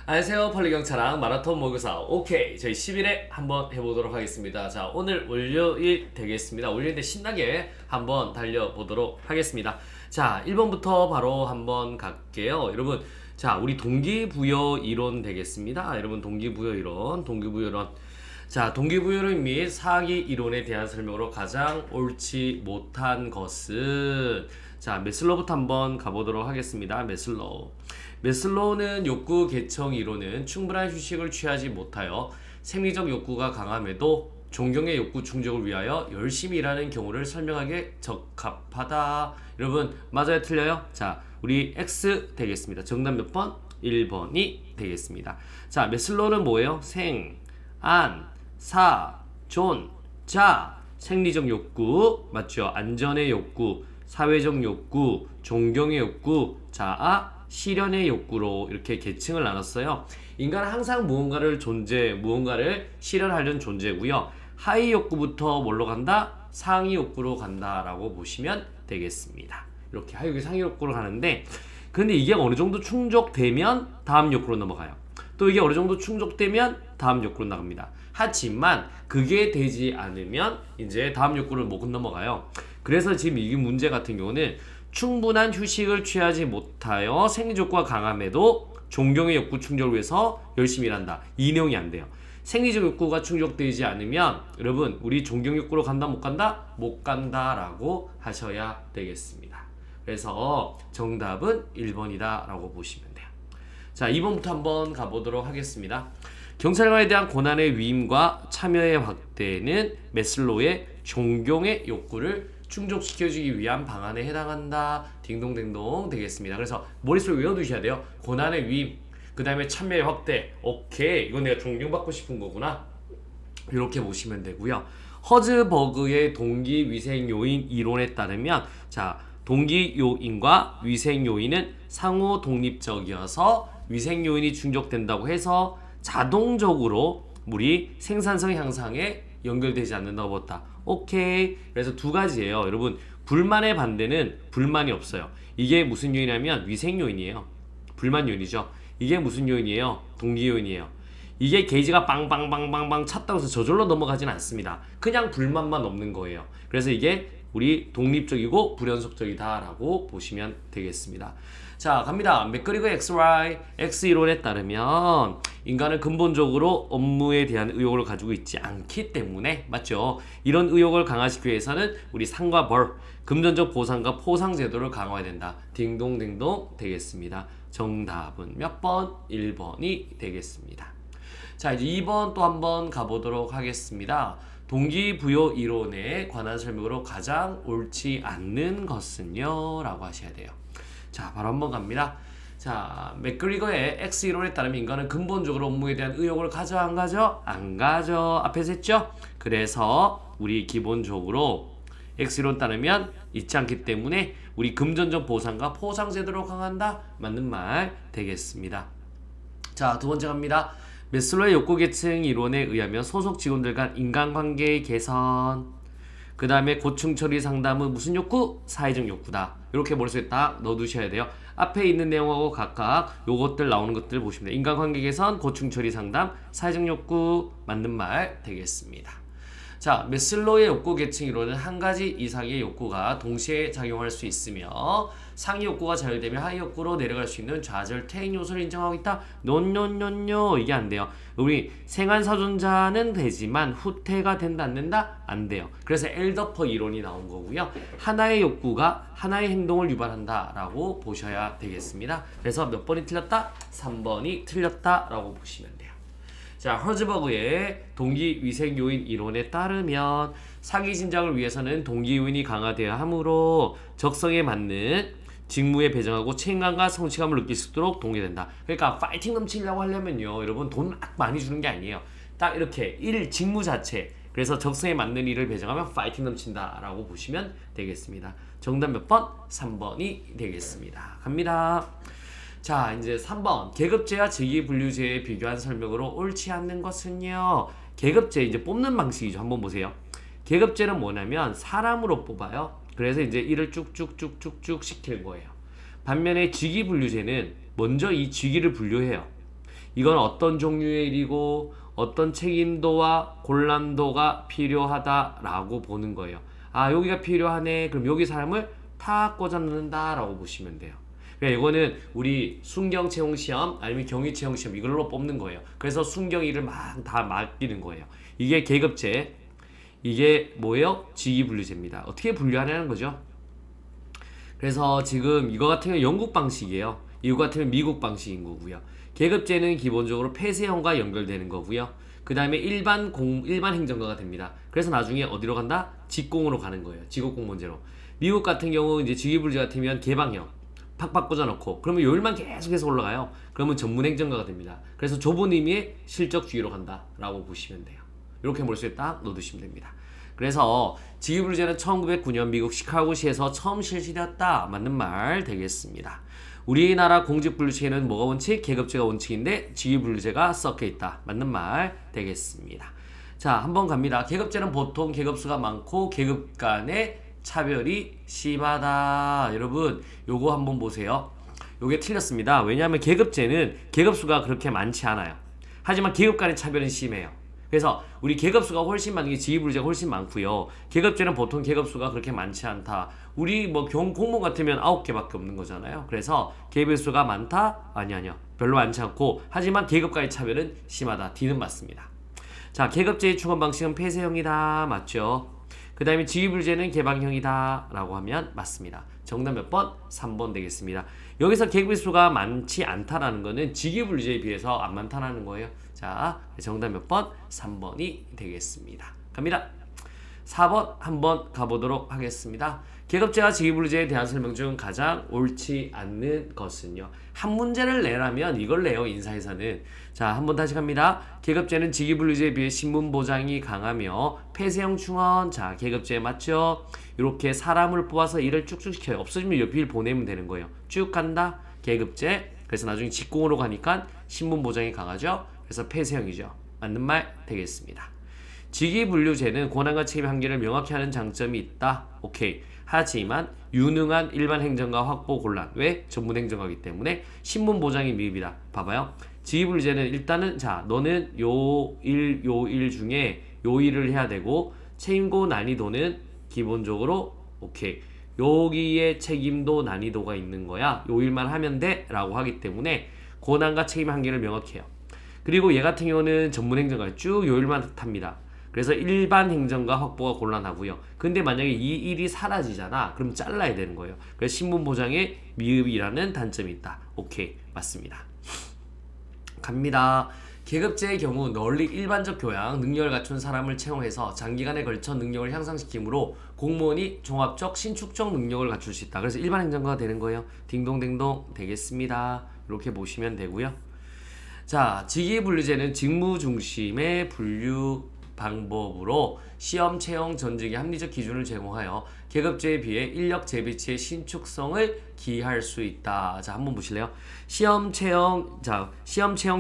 안녕하세요. 펄리경차랑 마라톤 모교사 오케이 저희 10일에 한번 해보도록 하겠습니다. 자, 오늘 월요일 되겠습니다. 월요일인데 신나게 한번 달려보도록 하겠습니다. 자, 1번부터 바로 한번 갈게요. 여러분, 자, 우리 동기부여 이론 되겠습니다. 여러분, 동기부여 이론. 자, 동기부여론 및 사기 이론에 대한 설명으로 가장 옳지 못한 것은, 자, 메슬로우부터 한번 가보도록 하겠습니다. 메슬로우는 욕구 개청 이론은 충분한 휴식을 취하지 못하여 생리적 욕구가 강함에도 존경의 욕구 충족을 위하여 열심히 일하는 경우를 설명하기에 적합하다. 여러분, 맞아요? 틀려요? 자, 우리 X 되겠습니다. 정답 몇 번? 1번이 되겠습니다. 자, 메슬로우는 뭐예요? 생, 안, 사, 존, 자. 생리적 욕구, 맞죠? 안전의 욕구, 사회적 욕구, 존경의 욕구, 자아, 실현의 욕구로 이렇게 계층을 나눴어요. 인간은 항상 무언가를 실현하려는 존재고요. 하위 욕구부터 뭘로 간다? 상위 욕구로 간다라고 보시면 되겠습니다. 이렇게 하위 욕구, 상위 욕구로 가는데, 근데 이게 어느 정도 충족되면 다음 욕구로 넘어가요. 또 이게 어느 정도 충족되면 다음 욕구로 나갑니다. 하지만 그게 되지 않으면 이제 다음 욕구를 못 넘어가요. 그래서 지금 이 문제 같은 경우는 충분한 휴식을 취하지 못하여 생리적 욕구가 강함에도 존경의 욕구 충족을 위해서 열심히 일한다. 이 내용이 안 돼요. 생리적 욕구가 충족되지 않으면 여러분, 우리 존경 욕구로 간다 못 간다? 못 간다라고 하셔야 되겠습니다. 그래서 정답은 1번이다 라고 보시면 돼요. 자, 2번부터 한번 가보도록 하겠습니다. 경찰관에 대한 고난의 위임과 참여의 확대는 메슬로우의 존경의 욕구를 충족시켜주기 위한 방안에 해당한다. 딩동댕동 되겠습니다. 그래서 머릿속에 외워두셔야 돼요. 고난의 위임, 그 다음에 참여의 확대. 오케이, 이건 내가 존경받고 싶은 거구나. 이렇게 보시면 되고요. 허즈버그의 동기위생요인 이론에 따르면, 자, 동기요인과 위생요인은 상호 독립적이어서 위생요인이 충족된다고 해서 자동적으로 우리 생산성 향상에 연결되지 않는다고 봤다. 오케이. 그래서 두 가지예요. 여러분, 불만의 반대는 불만이 없어요. 이게 무슨 요인이냐면 위생 요인이에요. 불만 요인이죠. 이게 무슨 요인이에요? 동기 요인이에요. 이게 게이지가 빵빵빵빵빵 찼다고 해서 저절로 넘어가진 않습니다. 그냥 불만만 없는 거예요. 그래서 이게 우리 독립적이고 불연속적이다라고 보시면 되겠습니다. 자, 갑니다. 맥그리거 XY X 이론에 따르면 인간은 근본적으로 업무에 대한 의욕을 가지고 있지 않기 때문에, 맞죠? 이런 의욕을 강화시키기 위해서는 우리 상과 벌, 금전적 보상과 포상 제도를 강화해야 된다. 딩동댕동 되겠습니다. 정답은 몇 번? 1번이 되겠습니다. 자, 이제 2번 또 한번 가보도록 하겠습니다. 동기부여 이론에 관한 설명으로 가장 옳지 않는 것은요? 라고 하셔야 돼요. 자, 바로 한번 갑니다. 자, 맥그리거의 X 이론에 따르면 인간은 근본적으로 업무에 대한 의욕을 가져 안 가져? 안 가져. 앞에서 했죠? 그래서 우리 기본적으로 X 이론 따르면 있지 않기 때문에 우리 금전적 보상과 포상 제도로 강한다. 맞는 말 되겠습니다. 자, 두 번째 갑니다. 메슬로의 욕구 계층 이론에 의하면 소속 직원들 간 인간관계의 개선, 그 다음에 고충 처리 상담은 무슨 욕구? 사회적 욕구다. 이렇게 머릿속에 딱 넣어두셔야 돼요. 앞에 있는 내용하고 각각 요것들 나오는 것들 보시면 돼요. 인간관계 개선, 고충 처리 상담, 사회적 욕구, 맞는 말 되겠습니다. 자, 메슬로의 욕구 계층 이론은 한 가지 이상의 욕구가 동시에 작용할 수 있으며 상위 욕구가 자율되면 하위 욕구로 내려갈 수 있는 좌절 퇴행 요소를 인정하고 있다. 노노노노, 이게 안 돼요. 우리 생활사존자는 되지만 후퇴가 된다 안 된다? 안 돼요. 그래서 엘더퍼 이론이 나온 거고요. 하나의 욕구가 하나의 행동을 유발한다 라고 보셔야 되겠습니다. 그래서 몇 번이 틀렸다? 3번이 틀렸다 라고 보시면 돼요. 자, 허즈버그의 동기위생요인 이론에 따르면 사기 진작을 위해서는 동기요인이 강화되어야 하므로 적성에 맞는 직무에 배정하고 책임감과 성취감을 느낄 수 있도록 동기된다. 그러니까 파이팅 넘치려고 하려면요, 여러분 돈 막 많이 주는 게 아니에요. 딱 이렇게 일 직무 자체, 그래서 적성에 맞는 일을 배정하면 파이팅 넘친다 라고 보시면 되겠습니다. 정답 몇 번? 3번이 되겠습니다. 갑니다. 자, 이제 3번 계급제와 직위분류제에 비교한 설명으로 옳지 않는 것은요. 계급제 이제 뽑는 방식이죠. 한번 보세요. 계급제는 뭐냐면 사람으로 뽑아요. 그래서 이제 일을 쭉쭉쭉쭉쭉 시킬 거예요. 반면에 직위분류제는 먼저 이 직위를 분류해요. 이건 어떤 종류의 일이고 어떤 책임도와 곤란도가 필요하다라고 보는 거예요. 아, 여기가 필요하네. 그럼 여기 사람을 탁 꽂아 넣는다라고 보시면 돼요. 그러니까 이거는 우리 순경 채용 시험 아니면 경위 채용 시험 이걸로 뽑는 거예요. 그래서 순경 일을 막 다 맡기는 거예요. 이게 계급제, 이게 뭐예요? 직위분류제입니다. 어떻게 분류하냐는 거죠. 그래서 지금 이거 같은 경우는 영국 방식이에요. 이거 같은 경우는 미국 방식인 거고요. 계급제는 기본적으로 폐쇄형과 연결되는 거고요. 그 다음에 일반 행정가가 됩니다. 그래서 나중에 어디로 간다? 직공으로 가는 거예요. 직업공무원제로. 미국 같은 경우 이제 직위분류제 같으면 개방형 팍팍 꽂아놓고 그러면 요일만 계속해서 올라가요. 그러면 전문행정가가 됩니다. 그래서 좁은 의미의 실적주의로 간다라고 보시면 돼요. 이렇게 머릿속에 딱 넣어두시면 됩니다. 그래서 직위분류제는 1909년 미국 시카고시에서 처음 실시되었다. 맞는 말 되겠습니다. 우리나라 공직분류체계는 뭐가 원칙? 계급제가 원칙인데 직위분류제가 섞여 있다. 맞는 말 되겠습니다. 자, 한번 갑니다. 계급제는 보통 계급수가 많고 계급 간의 차별이 심하다. 여러분, 요거 한번 보세요. 요게 틀렸습니다. 왜냐하면 계급제는 계급수가 그렇게 많지 않아요. 하지만 계급 간의 차별은 심해요. 그래서 우리 계급수가 훨씬 많은 게 직위분류제가 훨씬 많고요. 계급제는 보통 계급수가 그렇게 많지 않다. 우리 뭐 공무원 같으면 9개밖에 없는 거잖아요. 그래서 계급수가 많다? 아니요. 별로 많지 않고 하지만 계급 간의 차별은 심하다. D는 맞습니다. 자, 계급제의 충원 방식은 폐쇄형이다. 맞죠? 그 다음에 직위분류제는 개방형이다 라고 하면 맞습니다. 정답 몇 번? 3번 되겠습니다. 여기서 계급의 수가 많지 않다라는 거는 직위분류제에 비해서 안 많다라는 거예요. 자, 정답 몇 번? 3번이 되겠습니다. 갑니다. 4번 한번 가보도록 하겠습니다. 계급제와 직위분류제에 대한 설명 중 가장 옳지 않는 것은요. 한 문제를 내라면 이걸 내요. 인사에서는. 자, 한번 다시 갑니다. 계급제는 직위분류제에 비해 신분보장이 강하며 폐쇄형 충원. 자, 계급제 맞죠? 이렇게 사람을 뽑아서 일을 쭉쭉 시켜요. 없어지면 옆에 일 보내면 되는 거예요. 쭉 간다. 계급제. 그래서 나중에 직공으로 가니까 신분보장이 강하죠. 그래서 폐쇄형이죠. 맞는 말 되겠습니다. 직위분류제는 권한과 책임 한계를 명확히 하는 장점이 있다. 오케이. 하지만 유능한 일반 행정가 확보 곤란. 왜? 전문 행정가이기 때문에 신분 보장이 미흡이다. 봐봐요. 직위분류제는 일단은 자, 너는 요 일 중에 요 일을 해야 되고 책임고 난이도는 기본적으로 오케이. 여기에 책임도 난이도가 있는 거야. 요 일만 하면 돼. 라고 하기 때문에 권한과 책임 한계를 명확히 해요. 그리고 얘 같은 경우는 전문 행정가 쭉 요 일만 탑니다. 그래서 일반 행정가 확보가 곤란하고요. 근데 만약에 이 일이 사라지잖아. 그럼 잘라야 되는 거예요. 그래서 신분보장에 미흡이라는 단점이 있다. 오케이. 맞습니다. 갑니다. 계급제의 경우 널리 일반적 교양, 능력을 갖춘 사람을 채용해서 장기간에 걸쳐 능력을 향상시키므로 공무원이 종합적, 신축적 능력을 갖출 수 있다. 그래서 일반 행정가가 되는 거예요. 딩동댕동 되겠습니다. 이렇게 보시면 되고요. 자, 직위분류제는 직무 중심의 분류 방법으로 시험 채용 전직의 합리적 기준을 제공하여 계급제에 비해 인력 재배치의 신축성을 기할 수 있다. 자, 한번 보실래요? 시험 채용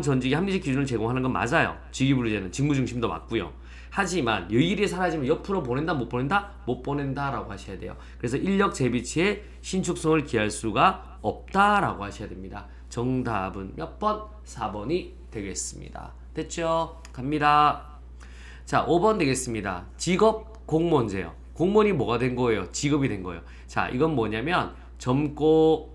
전직의 합리적 기준을 제공하는 건 맞아요. 직위분류제는 직무 중심도 맞고요. 하지만 이 일이 사라지면 옆으로 보낸다 못 보낸다? 못 보낸다라고 하셔야 돼요. 그래서 인력 재배치의 신축성을 기할 수가 없다라고 하셔야 됩니다. 정답은 몇 번? 4번이 되겠습니다. 됐죠? 갑니다. 자, 5번 되겠습니다. 직업 공무원제요. 공무원이 뭐가 된 거예요? 직업이 된 거예요. 자, 이건 뭐냐면 젊고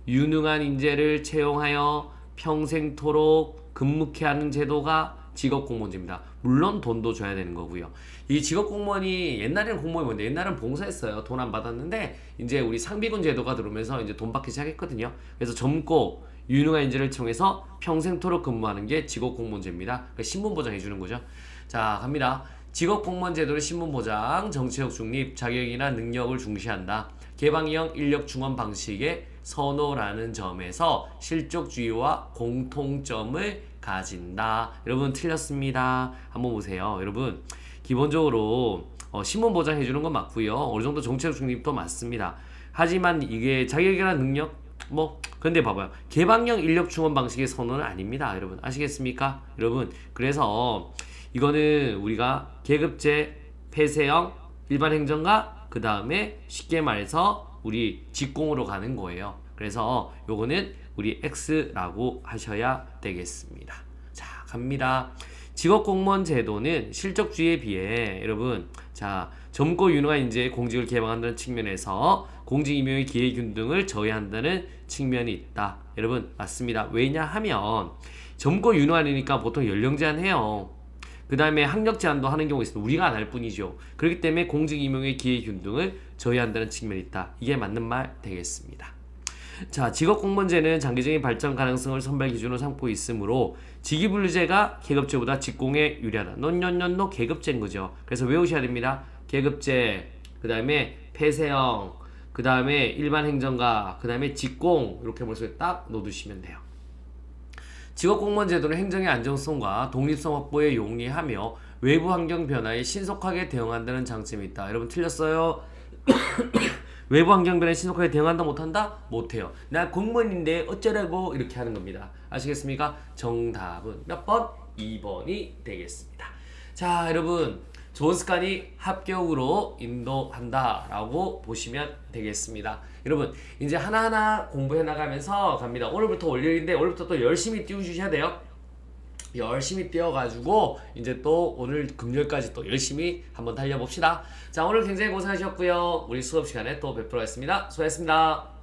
유능한 인재를 채용하여 평생토록 근무케 하는 제도가 직업 공무원제입니다. 물론 돈도 줘야 되는 거고요. 이 직업 공무원이 옛날에는 공무원이 뭔데? 옛날에는 봉사했어요. 돈 안 받았는데 이제 우리 상비군 제도가 들어오면서 이제 돈 받기 시작했거든요. 그래서 젊고 유능한 인재를 채용해서 평생토록 근무하는 게 직업 공무원제입니다. 그러니까 신분 보장해 주는 거죠. 자, 갑니다. 직업공무원 제도의 신분보장, 정치적 중립, 자격이나 능력을 중시한다. 개방형 인력 중원 방식의 선호라는 점에서 실족주의와 공통점을 가진다. 여러분 틀렸습니다. 한번 보세요. 여러분 기본적으로 신분보장 해주는 건 맞고요. 어느 정도 정치적 중립도 맞습니다. 하지만 이게 자격이나 능력 근데 봐봐요. 개방형 인력 중원 방식의 선호는 아닙니다. 여러분 아시겠습니까? 여러분 그래서 이거는 우리가 계급제, 폐쇄형, 일반 행정가, 그 다음에 쉽게 말해서 우리 직공으로 가는 거예요. 그래서 요거는 우리 X라고 하셔야 되겠습니다. 자, 갑니다. 직업공무원 제도는 실적주의에 비해 여러분, 자, 젊고 유능한 인재의 공직을 개방한다는 측면에서 공직 임용의 기회균등을 저해한다는 측면이 있다. 여러분, 맞습니다. 왜냐하면 젊고 유능한이니까 보통 연령 제한해요. 그 다음에 학력 제한도 하는 경우가 있습니다. 우리가 안 할 뿐이죠. 그렇기 때문에 공직 임용의 기회균등을 저해한다는 측면이 있다. 이게 맞는 말 되겠습니다. 자, 직업공무원제는 장기적인 발전 가능성을 선발 기준으로 삼고 있으므로 직위분류제가 계급제보다 직공에 유리하다. 논논논노 계급제인 거죠. 그래서 외우셔야 됩니다. 계급제, 그 다음에 폐쇄형, 그 다음에 일반 행정가, 그 다음에 직공, 이렇게 머릿속에 딱 넣어두시면 돼요. 직업공무원 제도는 행정의 안정성과 독립성 확보에 용이하며 외부 환경 변화에 신속하게 대응한다는 장점이 있다. 여러분 틀렸어요? 외부 환경 변화에 신속하게 대응한다 못한다? 못해요. 나 공무원인데 어쩌라고 이렇게 하는 겁니다. 아시겠습니까? 정답은 몇 번? 2번이 되겠습니다. 자, 여러분 좋은 습관이 합격으로 인도한다 라고 보시면 되겠습니다. 여러분 이제 하나하나 공부해 나가면서 갑니다. 오늘부터 월요일인데 오늘부터 또 열심히 띄워주셔야 돼요. 열심히 뛰어가지고 이제 또 오늘 금요일까지 또 열심히 한번 달려봅시다. 자, 오늘 굉장히 고생하셨고요. 우리 수업 시간에 또 뵙도록 하겠습니다. 수고하셨습니다.